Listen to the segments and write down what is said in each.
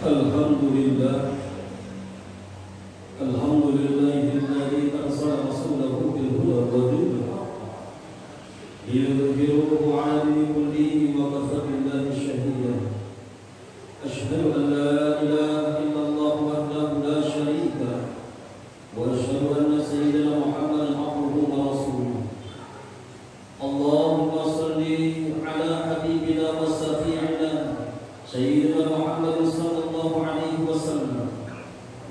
Alhamdulillah, alhamdulillahilladzi arsala rasulahu bil huda wa dinil haqq liyudhhirahu 'ala dini kullihi wa kafa billahi shahida. Asyhadu an la ilaha illallah wahdahu la syarika lahu wa asyhadu anna sayyidina Muhammadan 'abduhu wa rasuluh. Allahumma shalli 'ala habibina wa syafi'ina sayyidina Muhammad sallallahu alaihi wasallam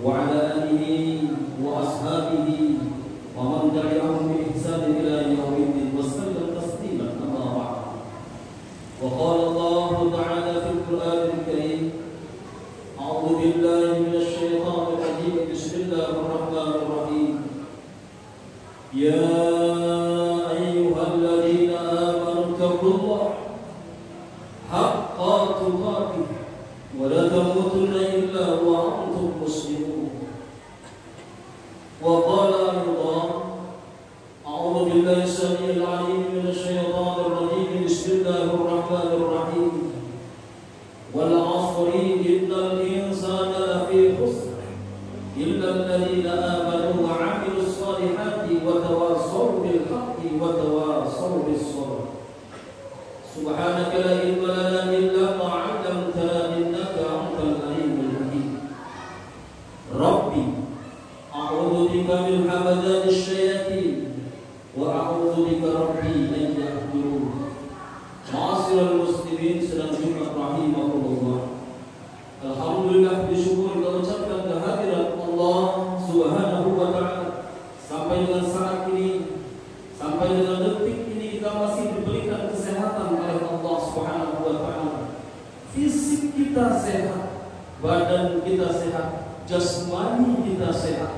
wa ala alihi wa ashabihi wa man tabi'ahum bi ihsan ila yaumiddin wa sallam tasliman amma ba'd. Wa qala Allah ta'ala fil Qur'anil Karim, a'udzu billahi minasy syaithanir rajim, bismillahir rahmanir rahim. Ya ayyuhalladzina amanu taqullaha haqqa tuqatih wa la tamutunna illa wa antum muslimun. Wa qala aydan, a'udzu billahi samil 'alim minasy syaithanir rajim, bismillahir rahmanir rahim. Wal 'asri innal insana lafi khusr illa alladhina amanu wa 'amilus solihati wa tawassaw bil haqqi wa tawassaw bis sabr. Subhanaka la ilma lana illa ma 'allamtana innaka antal alimul hakim. Rabbi a'udzu bika min hamazati syayatin wa a'udzu bika rabbi an yahdurun. Ma'asyiral muslimin sedang Jumat rahimahullah. Alhamdulillah, bersyukur kita ucapkan kehadirat Allah Subhanahu wa ta'ala. Sampai dengan saat ini, sampai dengan detik ini kita masih diberikan kesehatan oleh Allah Subhanahu wa ta'ala. Fisik kita sehat, badan kita sehat, jasmani kita sehat,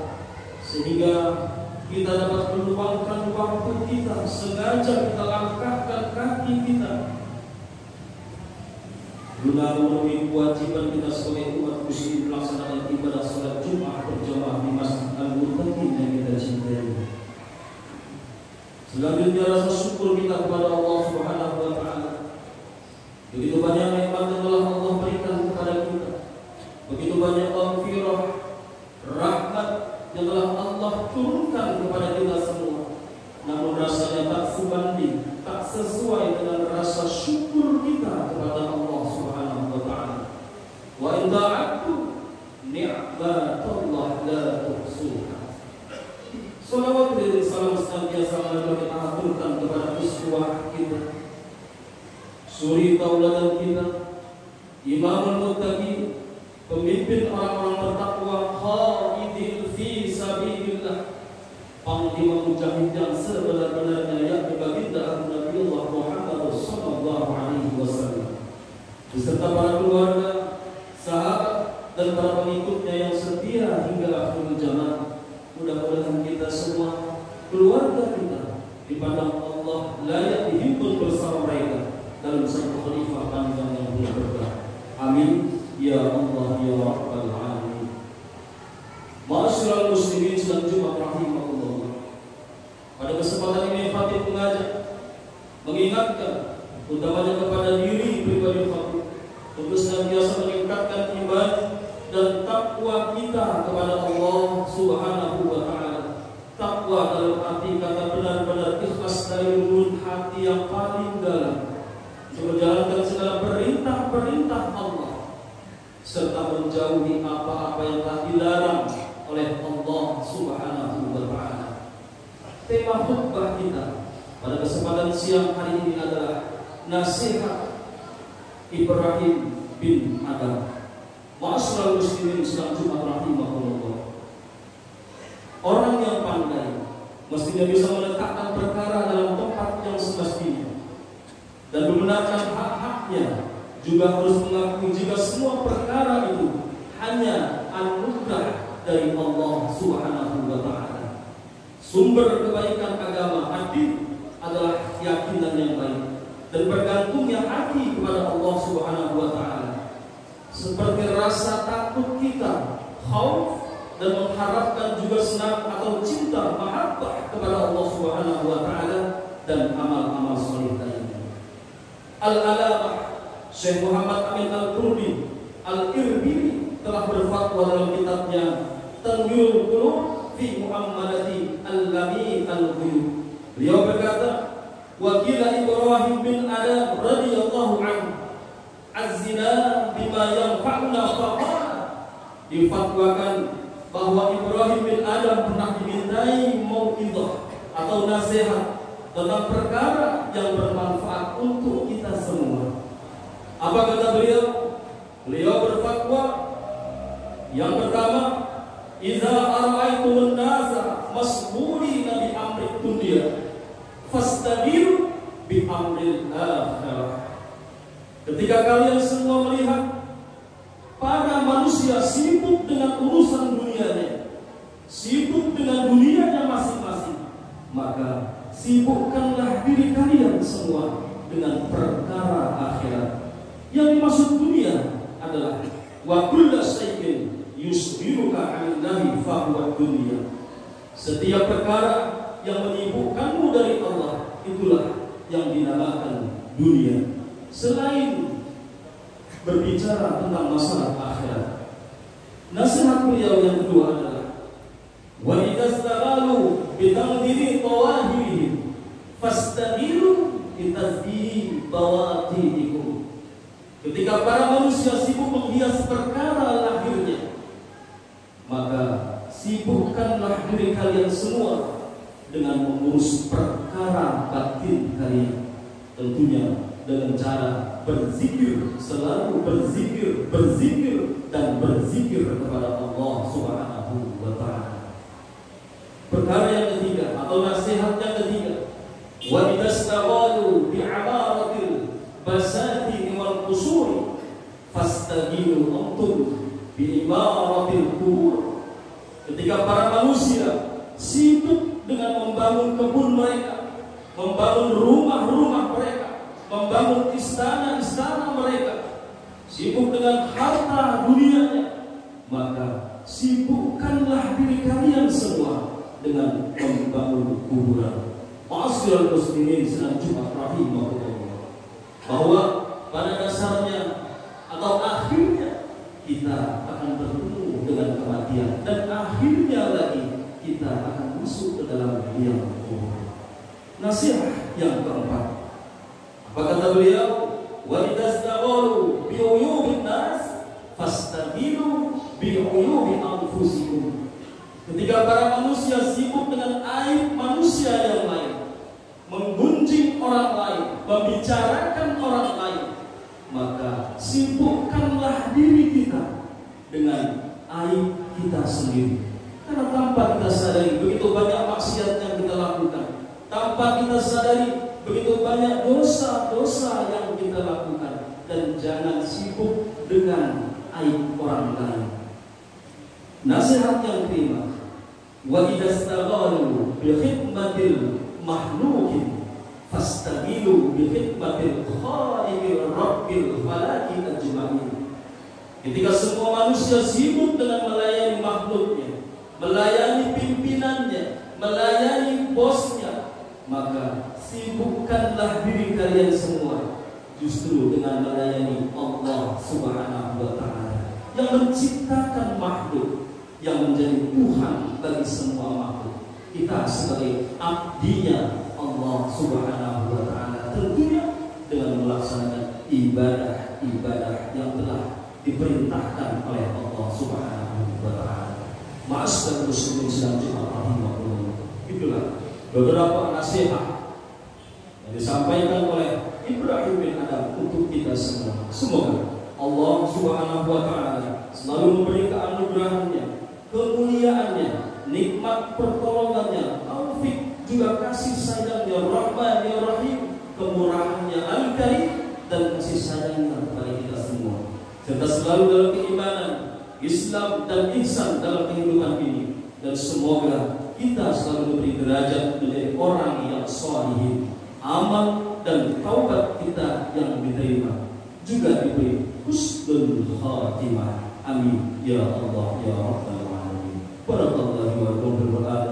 sehingga kita dapat meluangkan waktu kita, sengaja kita langkahkan kaki kita guna memenuhi kewajiban kita sebagai umat muslim melaksanakan ibadah salat Jumat berjamaah di Masjid Al-Muttaqin yang kita cintai. Selanjutnya rasa syukur kita kepada Allah Subhanahu wa ta'ala. Begitu banyak nikmat yang telah Allah berikan kepada kita, begitu banyak maghfirah, rahmat yang telah Allah turunkan kepada kita semua. Namun rasanya tak sebanding, tak sesuai dengan rasa syukur kita kepada Allah Subhanahu wa ta'ala. Wa in ta'addu ni'matallah la tuhsuha. Salawat dan salam senantiasa marilah kita aturkan kepada uswah kita, suri tauladan kita, imamul muttaqin, pemimpin orang-orang bertakwa, khaidil fi sabilillah, panglima mujahid yang sebenar-benarnya, yakni baginda Nabiullah Muhammad sallallahu alaihi wasallam, beserta para keluarga, sahabat dan para pengikutnya yang setia hingga akhir zaman. Mudah-mudahan kita semua, keluarga kita, dipandang Allah layak dihimpun bersama mereka dalam satu khalifah panjang yang berkah. Amin ya Allah ya Rabbal alamin. Ma'asyiral muslimin sedang Jumat rahimahullah. Pada kesempatan ini Khatib mengajak, mengingatkan utamanya kepada diri pribadi Khatib untuk senantiasa meningkatkan iman dan takwa kita kepada Allah Subhanahu wa ta'ala. Takwa dalam arti kata benar-benar ikhlas dari lubuk hati yang paling dalam, untuk menjalankan segala perintah-perintah Allah serta menjauhi apa-apa yang telah dilarang oleh Allah Subhanahu wa ta'ala. Tema khutbah kita pada kesempatan siang hari ini adalah nasihat Ibrahim bin Adam. Ma'asyiral muslimin sedang Jumat rahimahullah. Orang yang pandai mestinya bisa meletakkan perkara dalam tempat yang semestinya dan membenarkan hak-haknya, juga harus mengakui jika semua perkara itu hanya anugerah dari Allah Subhanahu wa ta'ala. Sumber kebaikan agama hati adalah keyakinan yang baik dan bergantungnya hati kepada Allah Subhanahu wa ta'ala, seperti rasa takut kita, khauf, dan mengharapkan juga senang atau cinta, mahabbah kepada Allah Subhanahu wa ta'ala dan amal-amal saleh lainnya. Al-Alamah Syekh Muhammad Amin Al-Qurbi Al-Irbili telah berfatwa dalam kitabnya Tanwirul Qulub fi Muhammadati Al-Lami Al-Ghuyub. Beliau berkata, "Wakila Ibrahim bin Adam radhiyallahu anhu az-zina bima yanfa'una faqala." Difatwakan bahwa Ibrahim bin Adam pernah dimintai mau'izah atau nasihat tentang perkara yang bermanfaat untuk kita semua. Apa kata beliau? Beliau berfatwa, yang pertama, "Idza ara'aytumun nasa masghulina bi amri dunya fastabiru bi amril akhirah." Ketika kalian semua melihat para manusia sibuk dengan urusan dunianya, sibuk dengan dunianya masing-masing, maka sibukkanlah diri kalian semua dengan perkara akhirat. Yang dimaksud dunia adalah wa kullu shay'in yusbiruka 'anillahi fa huwa dunya. Setiap perkara yang menyibukkanmu dari Allah, itulah yang dinamakan dunia. Selain berbicara tentang masalah akhirat, nasihat beliau yang kedua adalah wa idastaghalu bi taqdiri tawahirihim fastabiru bi tasdiri bawatinikum. Ketika para manusia sibuk menghias perkara lahirnya, maka sibukkanlah diri kalian semua dengan mengurus perkara batin kalian, tentunya dengan cara berzikir, selalu berzikir dan berzikir kepada Allah Subhanahu wa ta'ala. Perkara yang ketiga atau nasihat yang ketiga, wa idastaghalu bi'amaratil basati wal qusur fastaghinu antum bi'imaratil qubur. Ketika para manusia sibuk dengan membangun kebun mereka, membangun rumah-rumah mereka, membangun istana-istana mereka, sibuk dengan harta dunianya, maka sibukkanlah diri kalian semua dengan membangun kuburan. Ma'asyiral muslimin sedang Jumat rahimahullah, bahwa pada dasarnya atau akhirnya kita akan bertemu dengan kematian, dan akhirnya lagi kita akan masuk ke dalam liang kubur. Nasihat yang keempat, apa kata beliau? Wa idastaghalu bi uyubin nas fastabilu bi uyubi anfusikum. Ketika para manusia sibuk dengan aib manusia yang lain, menggunjing orang lain, membicarakan orang lain, maka sibukkanlah diri kita dengan aib kita sendiri. Karena tanpa kita sadari begitu banyak maksiat yang kita lakukan, tanpa kita sadari begitu banyak dosa-dosa yang kita lakukan, dan jangan sibuk dengan aib orang lain. Nasihat yang kelima, wa idastaghalu bi khidmatil mahlukin fastagilu bi khidmatil khaliqir rabbil falaki ajma'in. Ketika semua manusia sibuk dengan melayani makhluknya, melayani pimpinannya, melayani bosnya, maka sibukkanlah diri kalian semua justru dengan melayani Allah Subhanahu wa ta'ala yang menciptakan makhluk, yang menjadi Tuhan bagi semua makhluk. Kita sebagai abdinya Allah Subhanahu wa ta'ala, tentunya dengan melaksanakan ibadah-ibadah yang telah diperintahkan oleh Allah Subhanahu wa ta'ala. Ma'asyiral muslimin sedang Jumat rahimahullah. Itulah beberapa nasihat yang disampaikan oleh Ibrahim bin Adam untuk kita semua. Semoga Allah Subhanahu wa ta'ala selalu memberi keanugerahnya, kemuliaannya, nikmat pertolongannya, taufik, juga kasih sayangnya, rahman ya rahim, kemurahannya al-karim, dan kasih sayangnya kepada kita semua, serta selalu dalam keimanan, Islam dan ihsan dalam kehidupan ini. Dan semoga kita selalu diberi derajat menjadi orang yang sholihin, amal dan taubat kita yang diterima, juga diberi husnul khatimah. Amin ya Allah ya Rabbal alamin. Barakallahu wa lakum bil Qur'an.